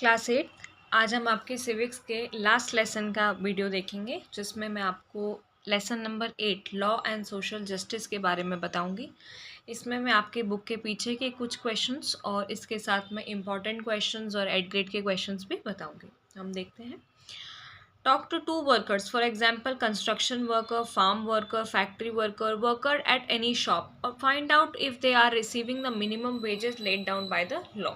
Class 8। आज हम आपके सिविक्स के लास्ट लेसन का वीडियो देखेंगे, जिसमें मैं आपको lesson number 8 law and social justice के बारे में बताऊंगी। इसमें मैं आपके बुक के पीछे के कुछ क्वेश्चंस और इसके साथ में इम्पॉर्टेंट क्वेश्चंस और एड ग्रेड के क्वेश्चंस भी बताऊंगी। हम देखते हैं। Talk to two workers, for example construction worker, farm worker, factory worker, worker at any shop, और find out if they are receiving the minimum wages laid down by the law.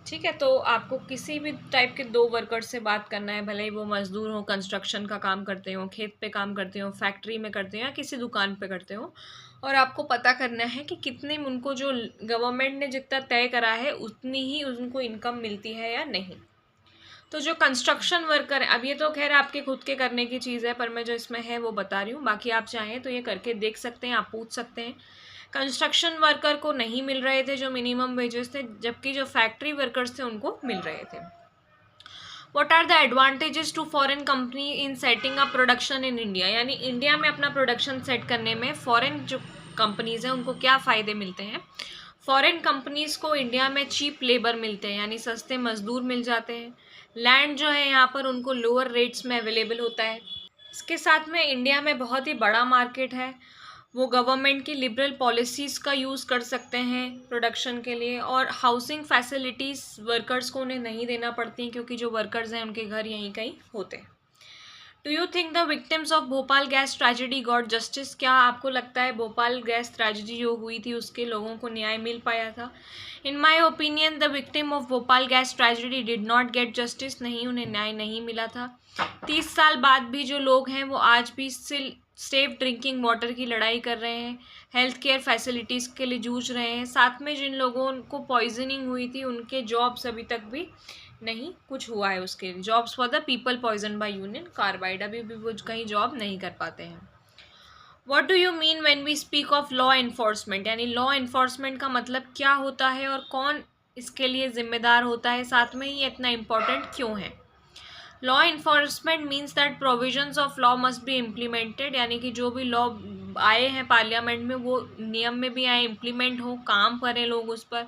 ठीक है, तो आपको किसी भी टाइप के दो worker से बात करना है, भले ही वो मजदूर हो, कंस्ट्रक्शन का काम करते हो, खेत पे काम करते हो, फैक्ट्री में करते हो या किसी दुकान पे करते हो, और आपको पता करना है कि कितने उनको जो गवर्नमेंट ने जितना तय करा है उतनी ही उनको इनकम मिलती है या नहीं। तो जो कंस्ट्रक्शन वर्कर है, अब ये तो खैर आपके खुद के करने की चीज़ है, पर मैं जो इसमें है वो बता रही हूँ। बाकी आप चाहें तो ये करके देख सकते हैं, आप पूछ सकते हैं। कंस्ट्रक्शन वर्कर को नहीं मिल रहे थे जो मिनिमम वेजेस थे, जबकि जो फैक्ट्री वर्कर्स थे उनको मिल रहे थे। What are the advantages to foreign company in setting up production in India, यानी इंडिया में अपना प्रोडक्शन सेट करने में फॉरेन जो कंपनीज हैं उनको क्या फ़ायदे मिलते हैं। फॉरेन कंपनीज को इंडिया में चीप लेबर मिलते हैं, यानी सस्ते मजदूर मिल जाते हैं। लैंड जो है यहाँ पर उनको लोअर रेट्स में अवेलेबल होता है। इसके साथ में इंडिया में बहुत ही बड़ा मार्केट है, वो गवर्नमेंट की लिबरल पॉलिसीज़ का यूज़ कर सकते हैं प्रोडक्शन के लिए, और हाउसिंग फैसिलिटीज़ वर्कर्स को उन्हें नहीं देना पड़ती हैं, क्योंकि जो वर्कर्स हैं उनके घर यहीं कहीं होते हैं। Do you think the victims of Bhopal gas tragedy got justice, क्या आपको लगता है भोपाल गैस ट्रेजेडी जो हुई थी उसके लोगों को न्याय मिल पाया था। In my opinion the victim of Bhopal gas tragedy did not get justice, नहीं, उन्हें न्याय नहीं मिला था। 30 साल बाद भी जो लोग हैं वो आज भी स्टिल सेफ ड्रिंकिंग वाटर की लड़ाई कर रहे हैं, हेल्थ केयर फैसिलिटीज़ के लिए जूझ रहे हैं। साथ में जिन लोगों को पॉइजनिंग हुई थी उनके जॉब्स अभी तक भी नहीं कुछ हुआ है, उसके jobs for the people poison by Union Carbide, अभी भी वो कहीं जॉब नहीं कर पाते हैं। What do you mean when we speak of law enforcement, यानी लॉ इन्फोर्समेंट का मतलब क्या होता है और कौन इसके लिए जिम्मेदार होता है, साथ में ये इतना इम्पोर्टेंट क्यों है। Law enforcement means that provisions of law must be implemented, यानी कि जो भी लॉ आए हैं पार्लियामेंट में वो नियम में भी आए, इम्प्लीमेंट हो, काम करें लोग उस पर।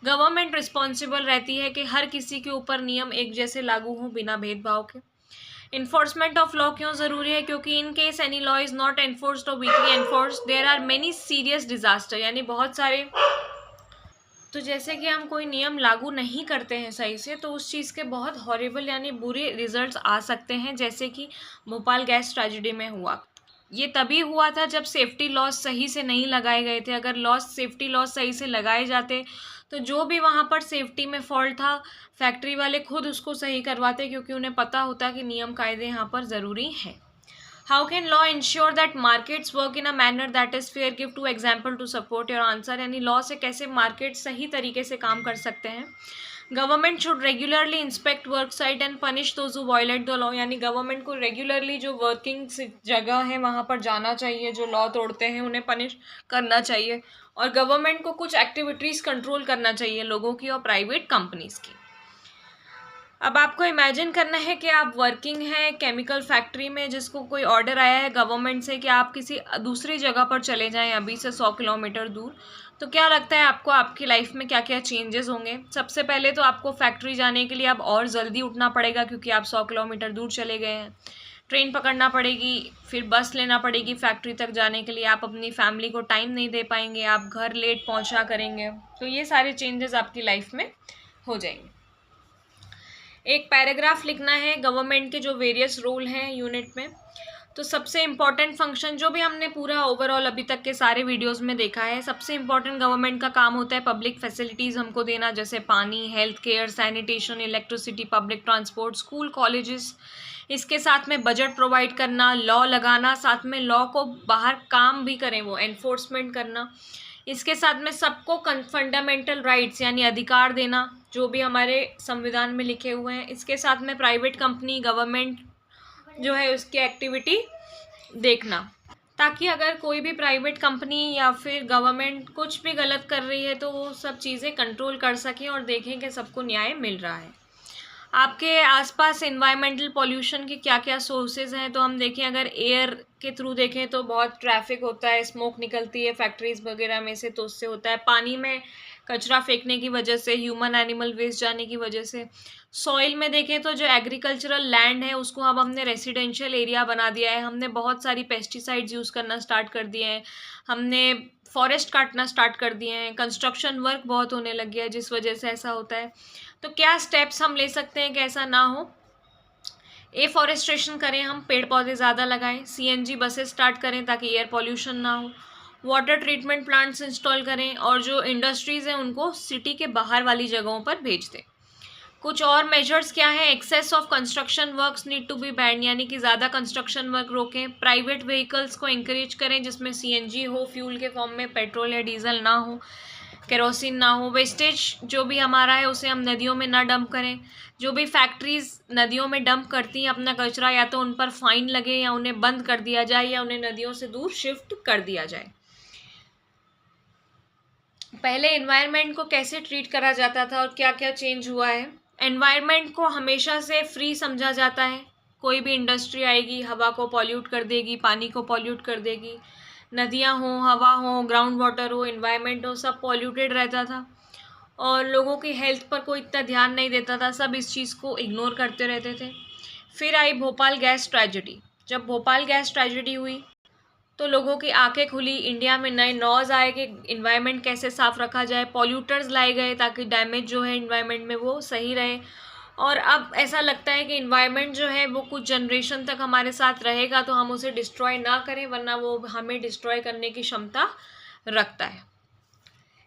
गवर्नमेंट रिस्पॉन्सिबल रहती है कि हर किसी के ऊपर नियम एक जैसे लागू हों बिना भेदभाव के। इन्फोर्समेंट ऑफ लॉ क्यों ज़रूरी है, क्योंकि in case any law is not enforced और weakly enforced there are many serious disaster, यानी बहुत सारे, तो जैसे कि हम कोई नियम लागू नहीं करते हैं सही से तो उस चीज़ के बहुत हॉरिबल यानी बुरे रिजल्ट्स आ सकते हैं, जैसे कि भोपाल गैस ट्रेजेडी में हुआ। ये तभी हुआ था जब सेफ्टी लॉज सही से नहीं लगाए गए थे। अगर सेफ्टी लॉज सही से लगाए जाते तो जो भी वहाँ पर सेफ्टी में फॉल्ट था फैक्ट्री वाले खुद उसको सही करवाते, क्योंकि उन्हें पता होता कि नियम कायदे यहाँ पर ज़रूरी हैं। How can law ensure that markets work in a manner that is fair? Give two example to support your answer. यानी लॉ से कैसे मार्केट सही तरीके से काम कर सकते हैं। Government should regularly inspect work site and punish those who violate the law, यानी गवर्नमेंट को रेगुलरली जो वर्किंग जगह है वहाँ पर जाना चाहिए, जो लॉ तोड़ते हैं उन्हें पनिश करना चाहिए, और गवर्नमेंट को कुछ एक्टिविटीज़ कंट्रोल करना चाहिए लोगों की और प्राइवेट कंपनीज़ की। अब आपको इमेजिन करना है कि आप वर्किंग हैं केमिकल फैक्ट्री में, जिसको कोई ऑर्डर आया है गवर्नमेंट से कि आप किसी दूसरी जगह पर चले जाएं अभी से 100 किलोमीटर दूर, तो क्या लगता है आपको आपकी लाइफ में क्या क्या चेंजेस होंगे। सबसे पहले तो आपको फैक्ट्री जाने के लिए अब और जल्दी उठना पड़ेगा, क्योंकि आप 100 किलोमीटर दूर चले गए हैं। ट्रेन पकड़ना पड़ेगी, फिर बस लेना पड़ेगी फैक्ट्री तक जाने के लिए। आप अपनी फैमिली को टाइम नहीं दे पाएंगे, आप घर लेट पहुँचा करेंगे, तो ये सारे चेंजेस आपकी लाइफ में हो जाएंगे। एक पैराग्राफ लिखना है गवर्नमेंट के जो वेरियस रोल हैं यूनिट में। तो सबसे इम्पॉर्टेंट फंक्शन जो भी हमने पूरा ओवरऑल अभी तक के सारे वीडियोस में देखा है, सबसे इम्पॉर्टेंट गवर्नमेंट का काम होता है पब्लिक फैसिलिटीज़ हमको देना, जैसे पानी, health care, sanitation, electricity, public transport, school, colleges. इसके साथ में बजट प्रोवाइड करना, लॉ लगाना, साथ में लॉ को बाहर काम भी करें वो एनफोर्समेंट करना। इसके साथ में सबको फंडामेंटल राइट्स यानी अधिकार देना जो भी हमारे संविधान में लिखे हुए हैं। इसके साथ में प्राइवेट कंपनी, गवर्नमेंट जो है उसकी एक्टिविटी देखना, ताकि अगर कोई भी प्राइवेट कंपनी या फिर गवर्नमेंट कुछ भी गलत कर रही है तो वो सब चीज़ें कंट्रोल कर सकें और देखें कि सबको न्याय मिल रहा है। आपके आसपास एनवायरमेंटल पॉल्यूशन के क्या क्या सोर्सेज हैं, तो हम देखें अगर एयर के थ्रू देखें तो बहुत ट्रैफिक होता है, स्मोक निकलती है फैक्ट्रीज वगैरह में से, तो उससे होता है। पानी में कचरा फेंकने की वजह से, ह्यूमन एनिमल वेस्ट जाने की वजह से। सॉइल में देखें तो जो एग्रीकल्चरल लैंड है उसको अब हमने रेसिडेंशियल एरिया बना दिया है, हमने बहुत सारी पेस्टिसाइड्स यूज़ करना स्टार्ट कर दिए हैं, हमने फॉरेस्ट काटना स्टार्ट कर दिए हैं, कंस्ट्रक्शन वर्क बहुत होने लग गया है जिस वजह से ऐसा होता है। तो क्या स्टेप्स हम ले सकते हैं कि ऐसा ना हो? एफॉरेस्ट्रेशन करें, हम पेड़ पौधे ज़्यादा लगाएं, सीएनजी बसेस स्टार्ट करें ताकि एयर पॉल्यूशन ना हो, वाटर ट्रीटमेंट प्लांट्स इंस्टॉल करें और जो इंडस्ट्रीज़ हैं उनको सिटी के बाहर वाली जगहों पर भेज दें। कुछ और मेजर्स क्या है? Excess of construction works need to be ban, यानी कि ज़्यादा कंस्ट्रक्शन वर्क रोकें। प्राइवेट व्हीकल्स को इंकरेज करें जिसमें सीएनजी हो, फ्यूल के फॉर्म में पेट्रोल या डीजल ना हो, केरोसिन ना हो। वेस्टेज जो भी हमारा है उसे हम नदियों में ना डंप करें। जो भी फैक्ट्रीज़ नदियों में डंप करती हैं अपना कचरा, या तो उन पर फाइन लगे या उन्हें बंद कर दिया जाए या उन्हें नदियों से दूर शिफ्ट कर दिया जाए। पहले एनवायरनमेंट को कैसे ट्रीट करा जाता था और क्या क्या चेंज हुआ है? एनवायरनमेंट को हमेशा से फ्री समझा जाता है। कोई भी इंडस्ट्री आएगी हवा को पॉल्यूट कर देगी, पानी को पॉल्यूट कर देगी, नदियाँ हों, हवा हो, ग्राउंड वाटर हो, एनवायरनमेंट हो, सब पॉल्यूटेड रहता था और लोगों की हेल्थ पर कोई इतना ध्यान नहीं देता था, सब इस चीज़ को इग्नोर करते रहते थे। फिर आई भोपाल गैस ट्रेजेडी। जब भोपाल गैस ट्रेजेडी हुई तो लोगों की आंखें खुली, इंडिया में नए लॉज आए कि इन्वायरमेंट कैसे साफ़ रखा जाए, पॉल्यूटर्स लाए गए ताकि डैमेज जो है इन्वायरमेंट में वो सही रहे। और अब ऐसा लगता है कि इन्वायरमेंट जो है वो कुछ जनरेशन तक हमारे साथ रहेगा, तो हम उसे डिस्ट्रॉय ना करें वरना वो हमें डिस्ट्रॉय करने की क्षमता रखता है।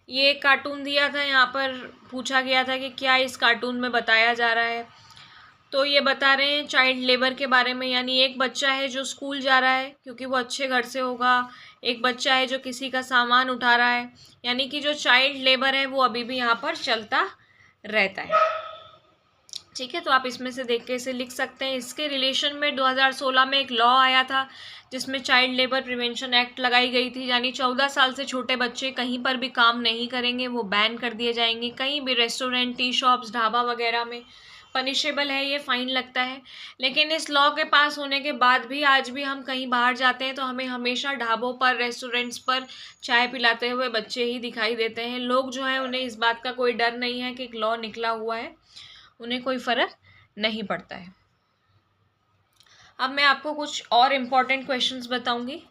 ये कार्टून दिया था, यहाँ पर पूछा गया था कि क्या इस कार्टून में बताया जा रहा है, तो ये बता रहे हैं चाइल्ड लेबर के बारे में। यानी एक बच्चा है जो स्कूल जा रहा है क्योंकि वो अच्छे घर से होगा, एक बच्चा है जो किसी का सामान उठा रहा है, यानी कि जो चाइल्ड लेबर है वो अभी भी यहाँ पर चलता रहता है। ठीक है, तो आप इसमें से देख के इसे लिख सकते हैं। इसके रिलेशन में 2016 में एक लॉ आया था जिसमें चाइल्ड लेबर प्रिवेंशन एक्ट लगाई गई थी, यानी 14 साल से छोटे बच्चे कहीं पर भी काम नहीं करेंगे, वो बैन कर दिए जाएंगे। कहीं भी रेस्टोरेंट, टी शॉप्स, ढाबा वगैरह में पनिशेबल है, ये फ़ाइन लगता है। लेकिन इस लॉ के पास होने के बाद भी आज भी हम कहीं बाहर जाते हैं तो हमें हमेशा ढाबों पर, रेस्टोरेंट्स पर चाय पिलाते हुए बच्चे ही दिखाई देते हैं। लोग जो हैं उन्हें इस बात का कोई डर नहीं है कि एक लॉ निकला हुआ है, उन्हें कोई फ़र्क नहीं पड़ता है। अब मैं आपको कुछ और इम्पॉर्टेंट क्वेश्चंस बताऊंगी।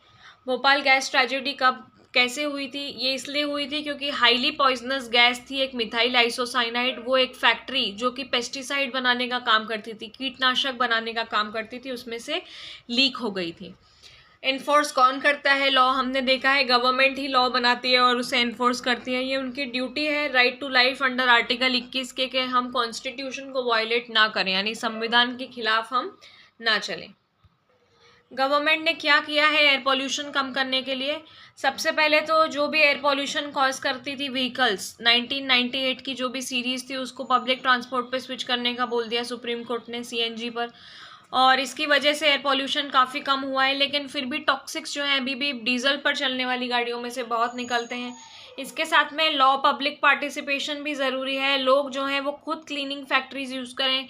भोपाल गैस ट्रेजेडी कब कैसे हुई थी? ये इसलिए हुई थी क्योंकि हाईली पॉइजनस गैस थी एक मिथाइल आइसोसाइनाइड, वो एक फैक्ट्री जो कि पेस्टिसाइड बनाने का काम करती थी, कीटनाशक बनाने का काम करती थी, उसमें से लीक हो गई थी। इन्फोर्स कौन करता है लॉ? हमने देखा है गवर्नमेंट ही लॉ बनाती है और उसे इन्फोर्स करती है, ये उनकी ड्यूटी है। Right to life under article 21 के हम कॉन्स्टिट्यूशन को वायलेट ना करें, यानी संविधान के खिलाफ हम ना चलें। गवर्नमेंट ने क्या किया है एयर पॉल्यूशन कम करने के लिए? सबसे पहले तो जो भी एयर पॉल्यूशन कॉज करती थी व्हीकल्स, 1998 की जो भी सीरीज़ थी उसको पब्लिक ट्रांसपोर्ट पे स्विच करने का बोल दिया सुप्रीम कोर्ट ने, सीएनजी पर, और इसकी वजह से एयर पॉल्यूशन काफ़ी कम हुआ है। लेकिन फिर भी टॉक्सिक्स जो हैं अभी भी डीजल पर चलने वाली गाड़ियों में से बहुत निकलते हैं। इसके साथ में लॉ पब्लिक पार्टिसिपेशन भी ज़रूरी है। लोग जो हैं वो खुद क्लीनिंग फैक्ट्रीज यूज़ करें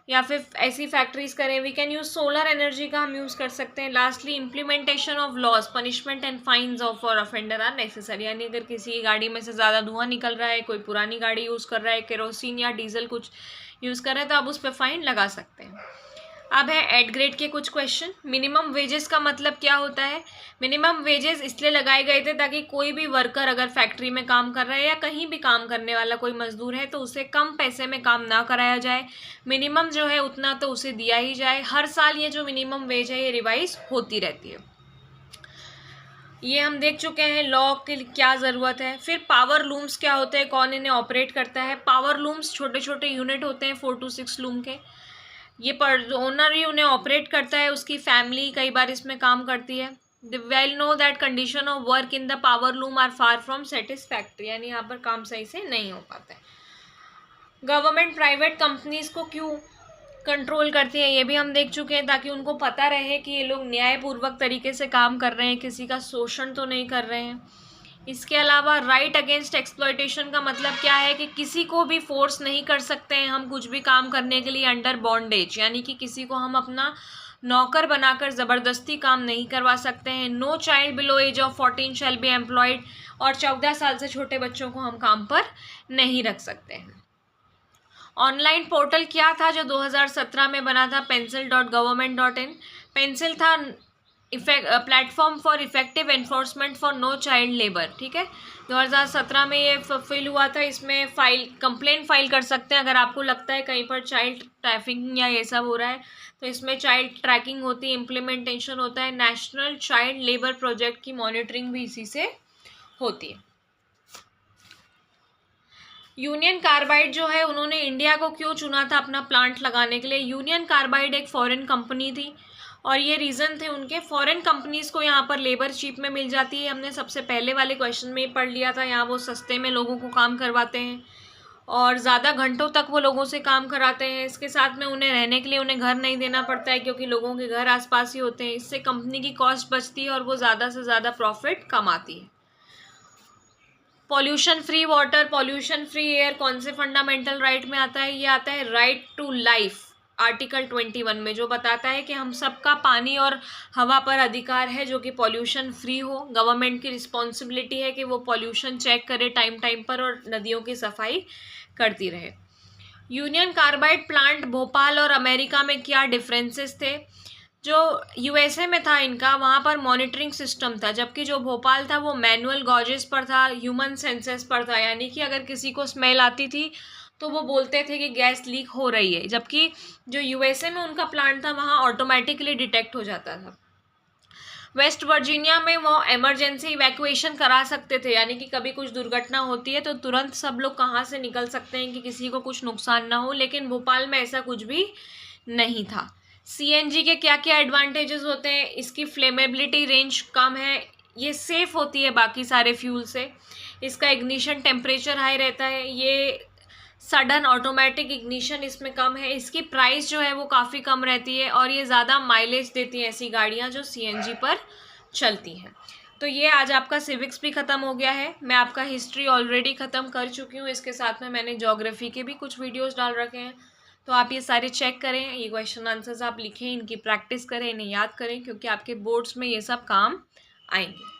या फिर ऐसी फैक्ट्रीज करें। We can use solar energy का हम यूज़ कर सकते हैं। Lastly implementation of laws, punishment and fines of for offender are necessary, यानी अगर किसी गाड़ी में से ज़्यादा धुआं निकल रहा है, कोई पुरानी गाड़ी यूज़ कर रहा है, केरोसिन या डीजल कुछ यूज़ कर रहा है, तो आप उस पर फाइन लगा सकते हैं। अब है एड ग्रेड के कुछ क्वेश्चन। मिनिमम वेजेस का मतलब क्या होता है? मिनिमम वेजेस इसलिए लगाए गए थे ताकि कोई भी वर्कर अगर फैक्ट्री में काम कर रहा है या कहीं भी काम करने वाला कोई मजदूर है तो उसे कम पैसे में काम ना कराया जाए। मिनिमम जो है उतना तो उसे दिया ही जाए। हर साल ये जो मिनिमम वेज है ये रिवाइज होती रहती है। ये हम देख चुके हैं लॉ की क्या ज़रूरत है। फिर पावर लूम्स क्या होते हैं, कौन इन्हें ऑपरेट करता है? पावर लूम्स छोटे छोटे यूनिट होते हैं 4 to 6 लूम के। ये पर ओनर ही उन्हें ऑपरेट करता है, उसकी फैमिली कई बार इसमें काम करती है। The well no that condition of work in the power loom are far from satisfactory, यानी यहाँ पर काम सही से नहीं हो पाता है। गवर्नमेंट प्राइवेट कंपनीज को क्यों कंट्रोल करती है ये भी हम देख चुके हैं, ताकि उनको पता रहे कि ये लोग न्यायपूर्वक तरीके से काम कर रहे हैं, किसी का शोषण तो नहीं कर रहे हैं। इसके अलावा राइट अगेंस्ट एक्सप्लॉयटेशन का मतलब क्या है कि किसी को भी फोर्स नहीं कर सकते हैं हम कुछ भी काम करने के लिए अंडर बॉन्डेज, यानी कि किसी को हम अपना नौकर बनाकर ज़बरदस्ती काम नहीं करवा सकते हैं। No child below age of 14 shall be employed, और 14 साल से छोटे बच्चों को हम काम पर नहीं रख सकते हैं। ऑनलाइन पोर्टल क्या था जो 2017 में बना था? pencil.government.in। पेंसिल था platform for effective enforcement for no child labour, ठीक है। 2017 में ये फिल हुआ था। इसमें कंप्लेंट फाइल कर सकते हैं अगर आपको लगता है कहीं पर चाइल्ड ट्रैफिकिंग या ये सब हो रहा है। तो इसमें चाइल्ड ट्रैकिंग होती है, इम्प्लीमेंटेशन होता है, नेशनल चाइल्ड लेबर प्रोजेक्ट की मॉनिटरिंग भी इसी से होती है। यूनियन कार्बाइड जो है, उन्होंने इंडिया को क्यों चुना था अपना प्लांट लगाने के लिए? यूनियन कार्बाइड एक फॉरेन कंपनी थी और ये रीज़न थे उनके, फॉरेन कंपनीज़ को यहाँ पर लेबर चीप में मिल जाती है। हमने सबसे पहले वाले क्वेश्चन में ही पढ़ लिया था, यहाँ वो सस्ते में लोगों को काम करवाते हैं और ज़्यादा घंटों तक वो लोगों से काम कराते हैं। इसके साथ में उन्हें रहने के लिए उन्हें घर नहीं देना पड़ता है क्योंकि लोगों के घर आसपास ही होते हैं। इससे कंपनी की कॉस्ट बचती है और वो ज़्यादा से ज़्यादा प्रॉफिट कमाती है। Pollution free water, pollution free air कौन से फंडामेंटल राइट में आता है? ये आता है राइट टू लाइफ, आर्टिकल 21 में, जो बताता है कि हम सबका पानी और हवा पर अधिकार है जो कि पॉल्यूशन फ्री हो। गवर्नमेंट की रिस्पॉन्सिबिलिटी है कि वो पॉल्यूशन चेक करे टाइम टाइम पर और नदियों की सफाई करती रहे। यूनियन कार्बाइड प्लांट भोपाल और अमेरिका में क्या डिफरेंसेस थे? जो यूएसए में था इनका, वहाँ पर मॉनिटरिंग सिस्टम था, जबकि जो भोपाल था वो मैनुअल गॉजेस पर था, ह्यूमन सेंसेस पर था। यानी कि अगर किसी को स्मेल आती थी तो वो बोलते थे कि गैस लीक हो रही है, जबकि जो यूएसए में उनका प्लांट था वहाँ ऑटोमेटिकली डिटेक्ट हो जाता था। वेस्ट वर्जीनिया में वो इमरजेंसी इवैक्यूएशन करा सकते थे, यानी कि कभी कुछ दुर्घटना होती है तो तुरंत सब लोग कहाँ से निकल सकते हैं कि किसी को कुछ नुकसान ना हो, लेकिन भोपाल में ऐसा कुछ भी नहीं था। सीएनजी के क्या क्या एडवांटेजेस होते हैं? इसकी फ्लेमेबिलिटी रेंज कम है, ये सेफ़ होती है बाकी सारे फ्यूल से। इसका इग्निशन टेम्परेचर हाई रहता है, ये सडन ऑटोमेटिक इग्निशन इसमें कम है। इसकी प्राइस जो है वो काफ़ी कम रहती है और ये ज़्यादा माइलेज देती हैं ऐसी गाड़ियाँ जो सीएनजी पर चलती हैं। तो ये आज आपका सिविक्स भी ख़त्म हो गया है। मैं आपका हिस्ट्री ऑलरेडी ख़त्म कर चुकी हूँ, इसके साथ में मैंने ज्योग्राफी के भी कुछ वीडियोज़ डाल रखे हैं, तो आप ये सारे चेक करें, ये क्वेश्चन आंसर्स आप लिखें, इनकी प्रैक्टिस करें, इन्हें याद करें, क्योंकि आपके बोर्ड्स में ये सब काम आएंगे।